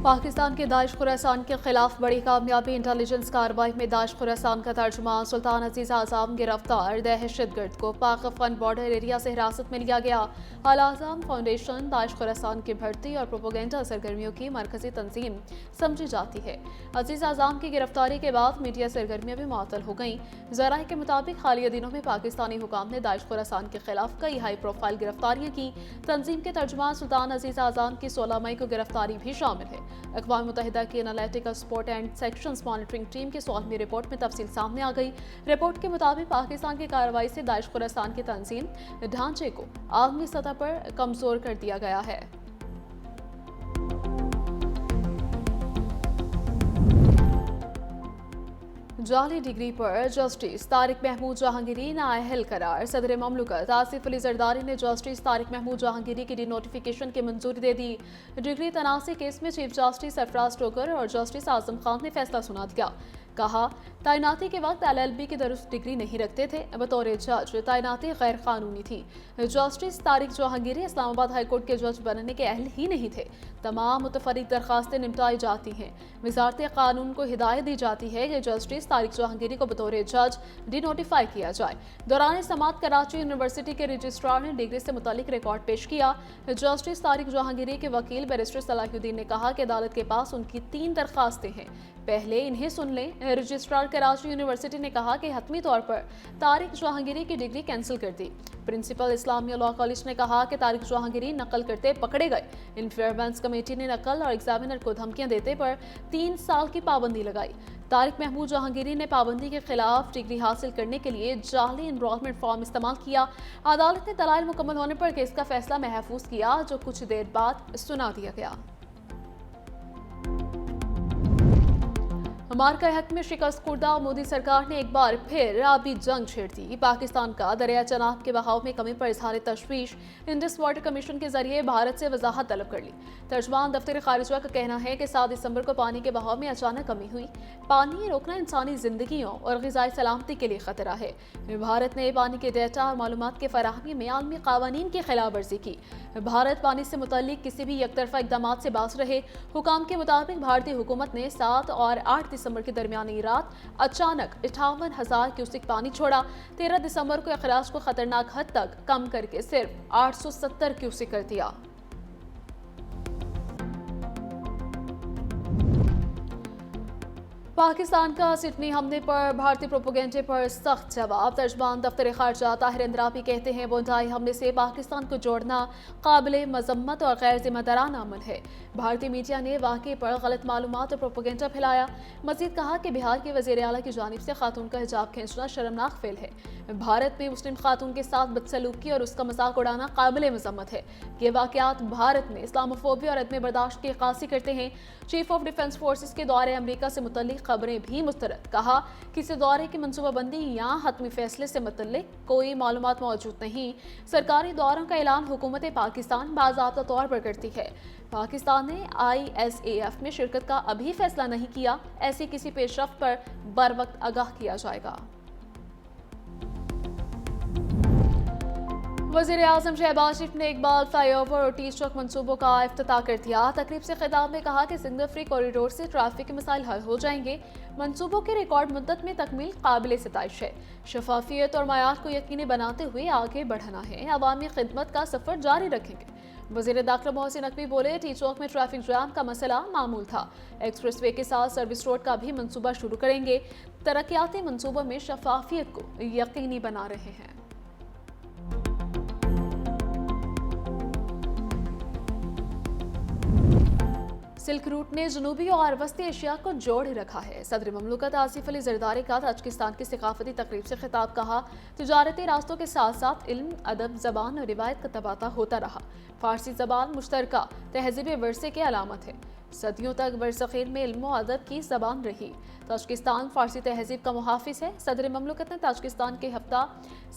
पाकिस्तान के दाइश खुरासान के खिलाफ बड़ी कामयाबी। इंटेलिजेंस कार्रवाई में दाइश खुरासान का तर्जुमान सुल्तान अजीज आज़म गिरफ्तार। दहशतगर्द को पाक अफगान बॉर्डर एरिया से हिरासत में लिया गया। अल आज़म फाउंडेशन दाइश खुरासान की भर्ती और प्रोपोगेंडा सरगर्मियों की मरकजी तंजीम समझी जाती है। अजीज आज़म की गिरफ्तारी के बाद मीडिया सरगर्मियां भी मुअत्तल हो गईं। ज़राए के मुताबिक हालिया दिनों में पाकिस्तानी हुकाम ने दाइश खुरासान के खिलाफ कई हाई प्रोफाइल गिरफ्तारियां की। तंजीम के तर्जुमान सुल्तान अजीज आज़म की 16 मई को गिरफ्तारी भी शामिल है। अक़वाम मुत्तहिदा की analytical support and sections monitoring team की 16वीं रिपोर्ट में तफसील सामने आ गई। रिपोर्ट के मुताबिक पाकिस्तान की कार्रवाई से दाइश खुरासान के तंजीम ढांचे को आलमी सतह पर कमजोर कर दिया गया है। जाली डिग्री पर जस्टिस तारिक महमूद जहांगीरी नाअहल करार। सदर ममलकत आसिफ अली जरदारी ने जस्टिस तारिक महमूद जहांगीरी की डिनोटिफिकेशन की मंजूरी दे दी। डिग्री तनासी केस में चीफ जस्टिस सरफराज टोकर और जस्टिस आजम खान ने फैसला सुना दिया। कहा, तैनाती के वक्त LLB की दुरुस्त डिग्री नहीं रखते थे। बतौर जज तैनाती गैर कानूनी थी। जस्टिस तारिक जहांगीरी इस्लामाबाद हाईकोर्ट के जज बनने के अहल ही नहीं थे। तमाम मुतफरिक दरखास्तें निपटाई जाती हैं। वजारत कानून को हिदायत दी जाती है कि जस्टिस तारिक जहांगीरी को बतौर जज डिनोटिफाई किया जाए। दौरान समात कराची यूनिवर्सिटी के रजिस्ट्रार ने डिग्री से मुतालिक रिकॉर्ड पेश किया। जस्टिस तारिक जहांगीरी के वकील बैरिस्टर सलाहुद्दीन ने कहा कि अदालत के पास उनकी 3 दरखास्तें हैं, पहले इन्हें सुन लें। रजिस्ट्रार कराची यूनिवर्सिटी ने कहा कि हतमी तौर पर तारिक जहांगीरी की डिग्री कैंसिल कर दी। प्रिंसिपल इस्लामिया लॉ कॉलेज ने कहा कि तारिक जहांगीरी नकल करते पकड़े गए। इंफेयरमेंस कमेटी ने नकल और एग्जामिनर को धमकियां देते पर 3 साल की पाबंदी लगाई। तारिक महमूद जहांगीरी ने पाबंदी के खिलाफ डिग्री हासिल करने के लिए जाली एनरोलमेंट फॉर्म इस्तेमाल किया। अदालत ने दलाइल मुकम्मल होने पर केस का फैसला महफूज किया, जो कुछ देर बाद सुना दिया गया। मार्का हक में शिकस्त खुर्दा मोदी सरकार ने एक बार फिर आबी जंग छेड़ दी। पाकिस्तान का दरिया चनाब के बहाव में कमी पर इजहार तशवीश। इंडस वाटर कमीशन के जरिए भारत से वजाहत तलब कर ली। तर्जुमान दफ्तर खारिजा का कहना है कि 7 दिसंबर को पानी के बहाव में अचानक कमी हुई। पानी रोकना इंसानी जिंदगियों और ग़िज़ाई सलामती के लिए खतरा है। भारत ने पानी के डेटा और मालूमात के फराहमी में आलमी कावानीन की खिलाफ वर्जी की। भारत पानी से मुतल्लिक किसी भी एकतरफा इक़दामात से बाज रहे। हुकाम के मुताबिक भारतीय हुकूमत ने 7 और 8 दिसंबर की दरमियानी रात अचानक 58,000 क्यूसिक पानी छोड़ा। 13 दिसंबर को अखराज को खतरनाक हद तक कम करके सिर्फ 870 क्यूसिक कर दिया। पाकिस्तान का सिडनी हमले पर भारतीय प्रोपोगेंडे पर सख्त जवाब। तर्जुमान दफ्तर खारजा ताहिर अंद्राबी कहते हैं, बोंडाई हमले से पाकिस्तान को जोड़ना काबिल मजम्मत और गैर जिम्मेदाराना अमल है। भारतीय मीडिया ने वाक़े पर गलत मालूमात और प्रोपोगेंडा फैलाया। मजीद कहा कि बिहार के वज़ीर आला की जानिब से खातून का हिजाब खींचना शर्मनाक फेल है। भारत में मुस्लिम खातून के साथ बदसलूकी और उसका मजाक उड़ाना काबिल मजम्मत है। ये वाक़यात भारत में इस्लामोफोबिया और अदम बर्दाश्त की अक्कासी करते हैं। चीफ ऑफ डिफेंस फोर्सेस के दौरे अमरीका से मुतल्लिक खबरें भी मुस्तरद। कहा, किसी दौरे की मनसूबाबंदी या हतमी फैसले से मुतल्लिक कोई मालूमात मौजूद नहीं। सरकारी दौरों का ऐलान हुकूमत पाकिस्तान बाज़ाब्ता तौर पर करती है। पाकिस्तान ने ISAF में शिरकत का अभी फैसला नहीं किया। ऐसी किसी पेशरफ्त पर बर वक्त आगाह किया जाएगा। वज़ीर आज़म शहबाज शरीफ ने इकबाल फ्लाईओवर और टी चौक मंसूबों का इफ्तिताह कर दिया। तकरीब से खिताब में कहा कि सिंगल फ्री कॉरिडोर से ट्रैफिक के मसाइल हल हो जाएंगे। मंसूबों के रिकॉर्ड मुद्दत में तकमील काबिल सिताइश है। शफाफियत और मयार को यकीनी बनाते हुए आगे बढ़ना है। अवामी खिदमत का सफर जारी रखेंगे। वज़ीर दाखिला मोहसिन नकवी बोले, टी चौक में ट्रैफिक जाम का मसला मामूल था। एक्सप्रेस वे के साथ सर्विस रोड का भी मंसूबा शुरू करेंगे। तरक्याती मंसूबों में शफाफियत को यकीनी बना रहे हैं। सिल्क रूट ने जनूबी और वस्ती एशिया को जोड़ रखा है। सदर ममलकत आसिफ अली जरदारी का ताजिकिस्तान की सकाफती तकरीब से खिताब। कहा, तिजारती रास्तों के साथ साथ इल्म, अदब, जबान और रिवायत का तबादला होता रहा। फारसी जबान मुश्तरका तहजीब वर्से की अलामत है। सदियों तक बरसग़ीर में इल्म और अदब की जबान रही। ताजिकिस्तान फारसी तहजीब का मुहाफिज है। सदर ममलकत ने ताजिकिस्तान के हफ्ता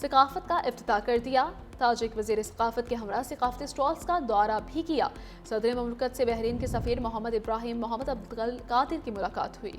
सकाफत का इफ्तिताह कर दिया। ताजिक वज़ीर सकाफत के हमरा सकाफती स्टॉल्स का दौरा भी किया। सदर ममलकत से बहरीन के सफ़ीर मोहम्मद इब्राहिम मोहम्मद अब्दुल कादिर की मुलाकात हुई।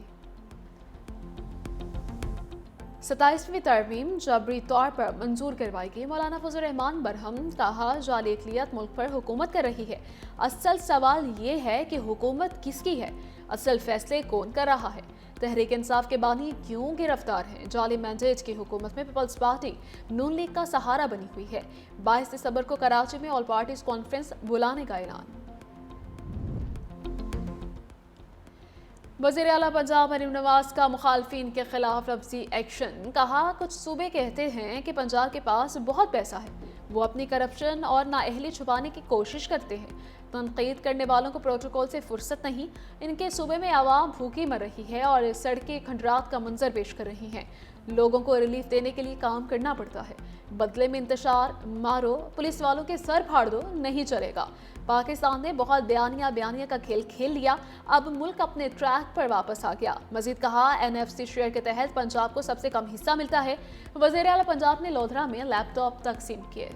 27वीं तरमीम जबरी तौर पर मंजूर करवाएगी। मौलाना फजल रहमान बरहम कहा, जाली अक़लियत मुल्क पर हुकूमत कर रही है। असल सवाल ये है कि हुकूमत किसकी है, असल फैसले कौन कर रहा है। तहरीक इंसाफ के बानी क्यों गिरफ्तार हैं। जाली मैंडेट की हुकूमत में पीपल्स पार्टी नून लीग का सहारा बनी हुई है। 22 दिसंबर को कराची में ऑल पार्टीज कॉन्फ्रेंस बुलाने का ऐलान। वज़ीर आला पंजाब मरीम नवाज का मुखालफिन के खिलाफ लफ्जी एक्शन। कहा, कुछ सूबे कहते हैं कि पंजाब के पास बहुत पैसा है, वो अपनी करप्शन और नाअहली छुपाने की कोशिश करते हैं। तनकीद करने वालों को प्रोटोकॉल से फुर्सत नहीं। इनके सूबे में आवाम भूखी मर रही है और सड़कें खंडरात का मंजर पेश कर रही हैं। लोगों को रिलीफ देने के लिए काम करना पड़ता है, बदले में इंतशार, मारो, पुलिस वालों के सर फाड़ दो, नहीं चलेगा। पाकिस्तान ने बहुत बयानिया का खेल खेल लिया, अब मुल्क अपने ट्रैक पर वापस आ गया। मजीद कहा, NFC शेयर के तहत पंजाब को सबसे कम हिस्सा मिलता है। वज़ीर आला पंजाब ने लोधरा में लैपटॉप तकसीम किए।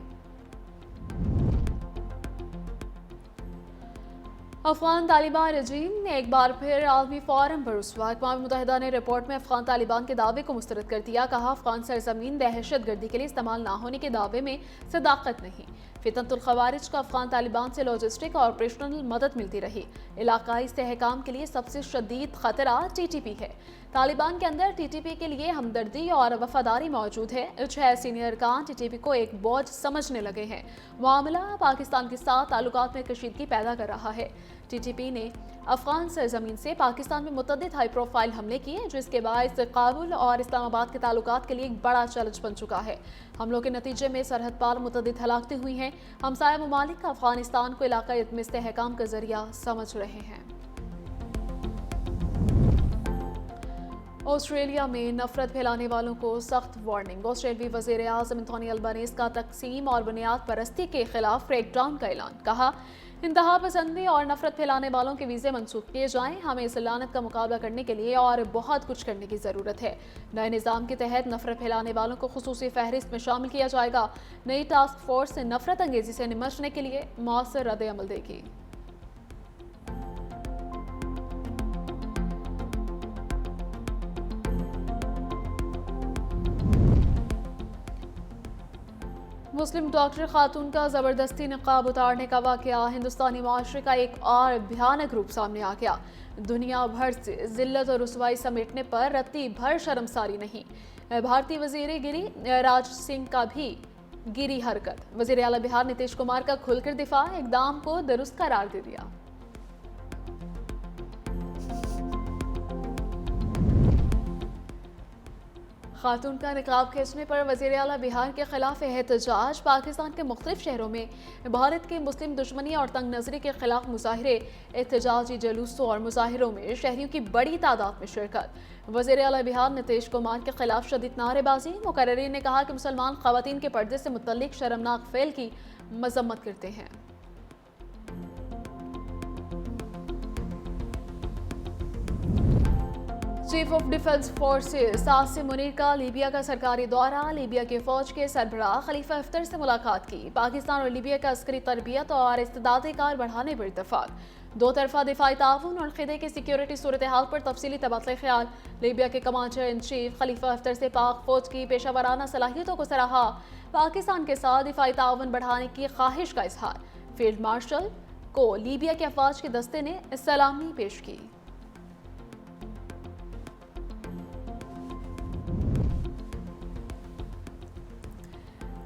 अफगान तालिबान रजीम ने एक बार फिर आलमी फोरम पर रुसवा। अक़वाम मुत्तहिदा ने रिपोर्ट में अफगान तालिबान के दावे को मुस्तरद कर दिया। कहा, अफगान सरजमीन दहशत गर्दी के लिए इस्तेमाल ना होने के दावे में सदाकत नहीं। फितनतुल खवारिज का अफगान तालिबान से लॉजिस्टिक और ऑपरेशनल मदद मिलती रही। इलाकाई इस्तेहकाम के लिए सबसे शदीद खतरा TTP है। तालिबान के अंदर TTP के लिए हमदर्दी और वफादारी मौजूद है। 6 सीनियर अरकान TTP को एक बोझ समझने लगे हैं। मामला पाकिस्तान के साथ ताल्लुकात में कशीदगी पैदा कर रहा है। TTP ने अफगान सरजमीन से पाकिस्तान में मुतअद्दिद हाई प्रोफाइल हमले किए, जिसके बायस काबुल और इस्लामाबाद के ताल्लुकात के लिए एक बड़ा चैलेंज बन चुका है। हमलों के नतीजे में सरहद पार मुतअद्दिद हलाकतें हुई हैं। हमसाया ममालिक अफगानिस्तान को इलाकाई में इस्तेहकाम का जरिया समझ रहे हैं। ऑस्ट्रेलिया में नफरत फैलाने वालों को सख्त वार्निंग। ऑस्ट्रेलियाई वज़ीर आज़म एंथोनी अल्बानीज़ का तकसीम और बुनियाद परस्ती के खिलाफ क्रैकडाउन का ऐलान। कहा, इंतहा पसंदी और नफरत फैलाने वालों के वीज़े मनसूख किए जाएं। हमें इस लानत का मुकाबला करने के लिए और बहुत कुछ करने की ज़रूरत है। नए निज़ाम के तहत नफरत फैलाने वालों को खुसूसी फहरिस्त में शामिल किया जाएगा। नई टास्क फोर्स से नफरत अंगेजी से निमटने के लिए मौसर रद्द अमल देगी। मुस्लिम डॉक्टर खातून का ज़बरदस्ती निकाब उतारने का वाक़या हिंदुस्तानी माशरे का एक और भयानक रूप सामने आ गया। दुनिया भर से जिल्लत और रुसवाई समेटने पर रत्ती भर शर्मसारी नहीं। भारतीय वज़ीर गिरी राज सिंह का भी गिरी हरकत। वज़ीर आला बिहार नीतीश कुमार का खुलकर दिफा, इक़दाम को दुरुस्त करार दे दिया। खातून का निकाब खींचने पर वज़ीर आला बिहार के खिलाफ एहतजाज। पाकिस्तान के मुख्तलिफ शहरों में भारत की मुस्लिम दुश्मनी और तंग नजरी के खिलाफ मुजाहरे, एहतजाजी जुलूसों और मुजाहरों में शहरियों की बड़ी तादाद में शिरकत। वज़ीर आला बिहार नीतीश कुमार के खिलाफ शदीद नारेबाजी। मुकर्रिरीन ने कहा कि मुसलमान ख़वातीन के पर्दे से मुतल्लिक शर्मनाक फेल की मजम्मत करते हैं। Chief of defence forces Asim Munir का लीबिया का सरकारी दौरा। लीबिया के फौज के सरबराह खलीफा हफ्तर से मुलाकात की। पाकिस्तान और लीबिया का अस्करी तरबियत और इस्तेदाद कार बढ़ाने पर इत्तफाक। दो तरफा दिफाई ताउन और खिदे की सिक्योरिटी सूरत हाल पर तफसीली तबादला ख्याल। लीबिया के commander in chief Khalifa Haftar से पाक फौज की पेशावराना सलाहियतों को सराहा। पाकिस्तान के साथ दिफाई ताउन बढ़ाने की ख्वाहिश का इजहार। फील्ड मार्शल को लीबिया के अफवाज के दस्ते ने सलामी पेश की।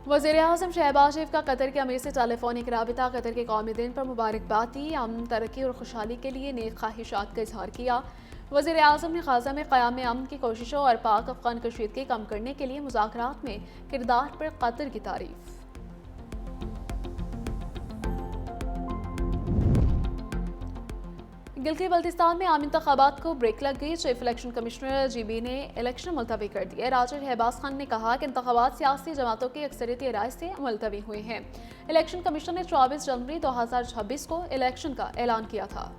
वज़ीर आज़म शहबाज शरीफ का कतर के अमीर से टेलीफोनिक राबिता। कतर के कौमी दिन पर मुबारकबाद दी। अमन, तरक्की और खुशहाली के लिए नेक ख्वाहिशात का इजहार किया। वज़ीर आज़म ने गाज़ा में क़याम अमन की कोशिशों और पाक अफ़गान कशीदगी कम करने के लिए मुज़ाकरात में किरदार पर कतर की तारीफ। गिलगित बल्तिस्तान में आम इंतखाबात को ब्रेक लग गई। चीफ इलेक्शन कमिश्नर GB ने इलेक्शन मुलतवी कर दिए। राजा शहबाज खान ने कहा कि इंतखाबात सियासी जमातों की अक्सरियती राय से मुलतवी हुए हैं। इलेक्शन कमीशन ने 24 जनवरी 2026 को इलेक्शन का ऐलान किया था।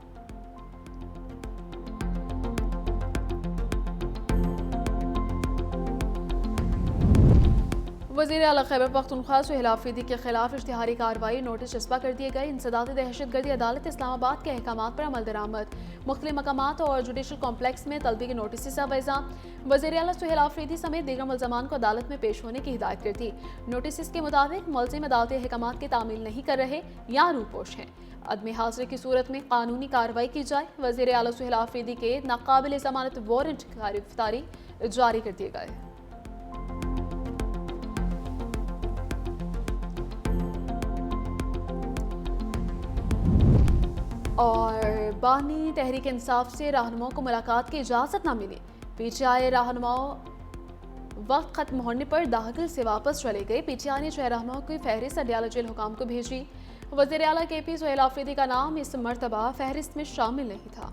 वज़ीर आला खैबर पख्तूनख्वा सुहेल आफरीदी के खिलाफ इश्तिहारी कार्रवाई नोटिस चस्पा कर दिए गए। इंसदाद दहशतगर्दी अदालत इस्लामाबाद के अहकामात पर अमल दरामद। मुख्तलिफ मकामात और जुडिशल कॉम्प्लेक्स में तलबी के नोटिस अवज़ा। वज़ीर आला सुहेल आफरीदी समेत दीगर मुल्ज़मान को अदालत में पेश होने की हिदायत कर दी। नोटिस के मुताबिक मुल्ज़िम अदालती अहकामात की तामील नहीं कर रहे या रूपोश हैं। अदम हाज़िरी की सूरत में कानूनी कार्रवाई की जाए। वज़ीर आला सुहेल आफरीदी के नाकाबिल ज़मानत वारंट गिरफ्तारी जारी कर दिए गए। और बानी तहरीक इंसाफ से रहनुमाओं को मुलाकात की इजाज़त न मिली। पीटीआई रहनुमाओं वक्त खत्म होने पर दाखिल से वापस चले गए। पीटीआई ने 6 रहनुमाओं की फहरिस्त अडयाला जेल हुकाम को भेजी। वज़ीर आला KP सुहेल आफरीदी का नाम इस मरतबा फहरिस्त में शामिल नहीं था।